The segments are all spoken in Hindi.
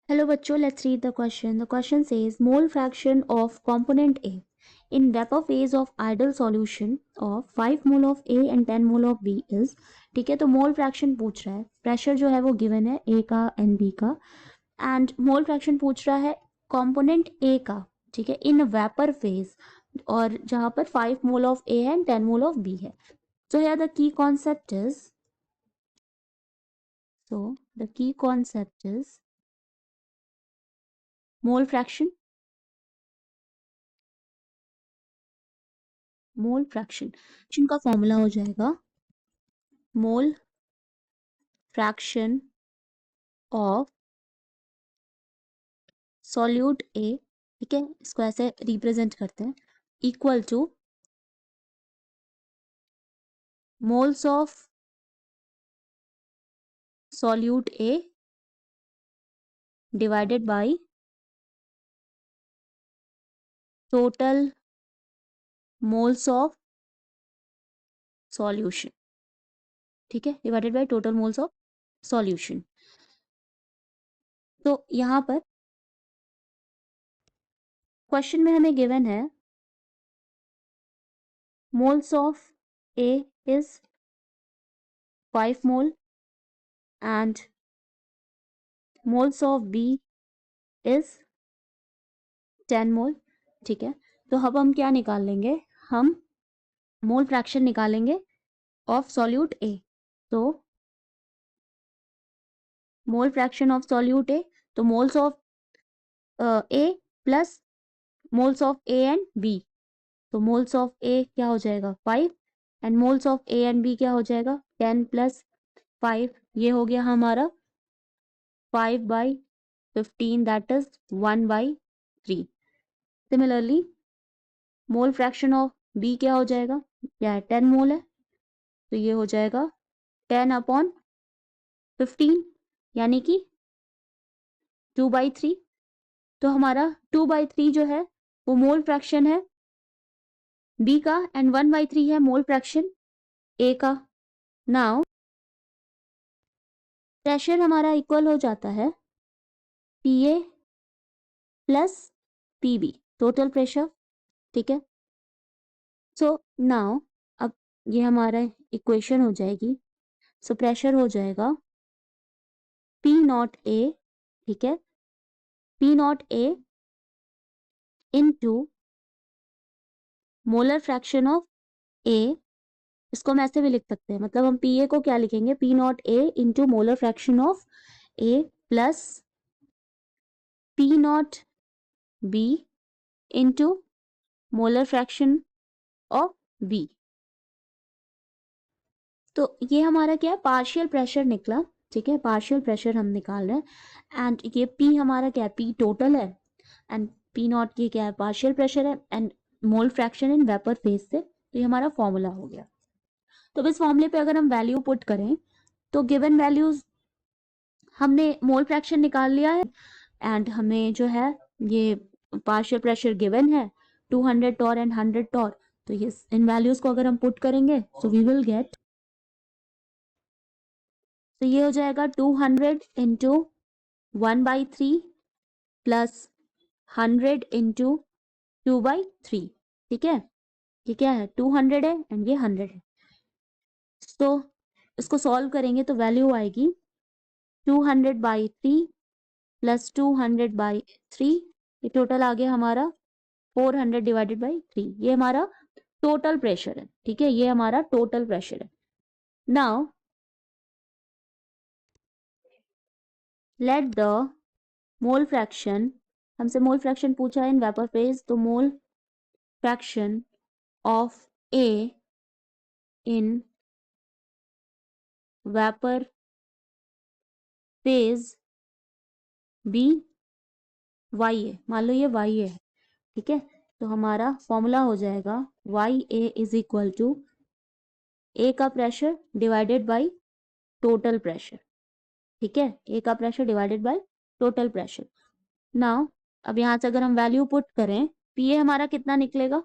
Hello बच्चों, let's read the question. The question says mole fraction of component A in vapor phase of ideal solution of 5 mole of A and 10 mole of B is। ठीक है, तो मोल फ्रैक्शन पूछ रहा है, प्रेशर जो है वो गिवन है A का एंड B का, एंड मोल फ्रैक्शन पूछ रहा है कंपोनेंट A का, ठीक है, इन वेपर फेज, और जहां पर 5 मोल ऑफ A है एंड 10 मोल ऑफ B है। So here the key concept is mole fraction. Mole fraction का फॉर्मूला हो जाएगा मोल फ्रैक्शन ऑफ सॉल्यूट ए, ठीक है, इसको ऐसे रिप्रेजेंट करते हैं, equal two moles of solute A divided by total moles of solution, ठीक है, divided by total moles of solution. तो यहां पर क्वेश्चन में हमें गिवन है moles of A is 5 mole and moles of B is 10 mole, ठीक है। तो अब हम क्या निकाल लेंगे, हम मोल फ्रैक्शन निकालेंगे ऑफ सॉल्यूट ए। तो mole fraction of solute A, तो moles of A plus moles of A and B, तो मोल्स ऑफ ए क्या हो जाएगा 5 and moles of A and B क्या हो जाएगा 10 प्लस 5, ये हो गया हमारा 5/15, that is 1/3। Similarly mole fraction of B क्या हो जाएगा, क्या है 10 मोल है, तो ये हो जाएगा 10/15 यानी कि 2/3। तो हमारा 2/3 जो है वो मोल फ्रैक्शन है बी का एंड 1/3 है मोल फ्रैक्शन ए का। नाउ प्रेशर हमारा इक्वल हो जाता है पीए प्लस पीबी, टोटल प्रेशर, ठीक है। सो नाउ अब ये हमारा इक्वेशन हो जाएगी, सो प्रेशर हो जाएगा पी नॉट ए, ठीक है, P not A into molar fraction of A, इसको हम ऐसे भी लिख सकते हैं, मतलब हम पी ए को क्या लिखेंगे, P not A into molar fraction of A plus P naught B into molar fraction of B. तो ये हमारा क्या है, पार्शियल प्रेशर निकला, ठीक है, पार्शियल प्रेशर हम निकाल रहे हैं, एंड ये पी हमारा क्या है, पी टोटल है एंड पी नॉट ये क्या है, पार्शियल प्रेशर है and mole fraction in vapour phase से, तो ये हमारा फॉर्मूला हो गया। तो इस फॉर्मूले पे अगर हम वैल्यू पुट करें तो गिवन वैल्यूज हमने मोल फ्रैक्शन निकाल लिया है एंड हमें जो है ये पार्शियल प्रेशर गिवन है 200 टॉर एंड 100 टॉर, तो ये इन वैल्यूज को अगर हम पुट करेंगे सो वी विल गेट, तो ये हो जाएगा 200 इंटू 1/3 प्लस 100 इंटू 2/3, ठीक है, ये क्या है 200 है एंड ये 100 है। तो इसको सॉल्व करेंगे तो वैल्यू आएगी 200/3 प्लस 200/3, ये टोटल आ गया हमारा 400 डिवाइडेड बाई 3, ये हमारा टोटल प्रेशर है, ठीक है, ये हमारा टोटल प्रेशर है। Now let the mole fraction, हमसे मोल फ्रैक्शन पूछा है इन वेपर फेज, तो mole fraction of A in vapour phase be Y है, मान लो ये वाई है, ठीक है, तो हमारा फॉर्मूला हो जाएगा Y A is equal to A का pressure divided by total pressure, ठीक है, ए का pressure divided by total pressure. Now अब यहाँ से अगर हम वैल्यू पुट करें, पी ए हमारा कितना निकलेगा,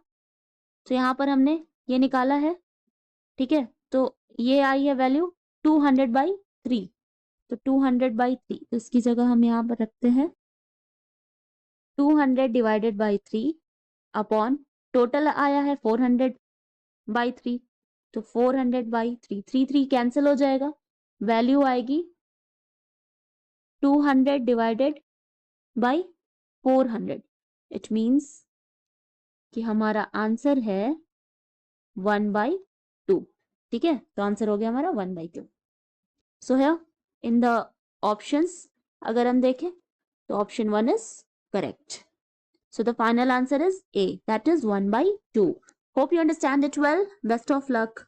तो यहाँ पर हमने ये निकाला है, ठीक है, तो ये आई है वैल्यू 200/3, तो 200/3, तो इसकी जगह हम यहाँ पर रखते हैं 200/3 अपॉन टोटल आया है 400/3, तो 400/3, 3 कैंसिल हो जाएगा, वैल्यू आएगी 200/400। इट मीन्स कि हमारा आंसर है 1/2। ठीक है, तो आंसर हो गया हमारा 1/2। सो है इन द ऑप्शंस अगर हम देखें तो option 1 is correct. So the final answer is A, that is 1/2. Hope you understand it well. Best of luck.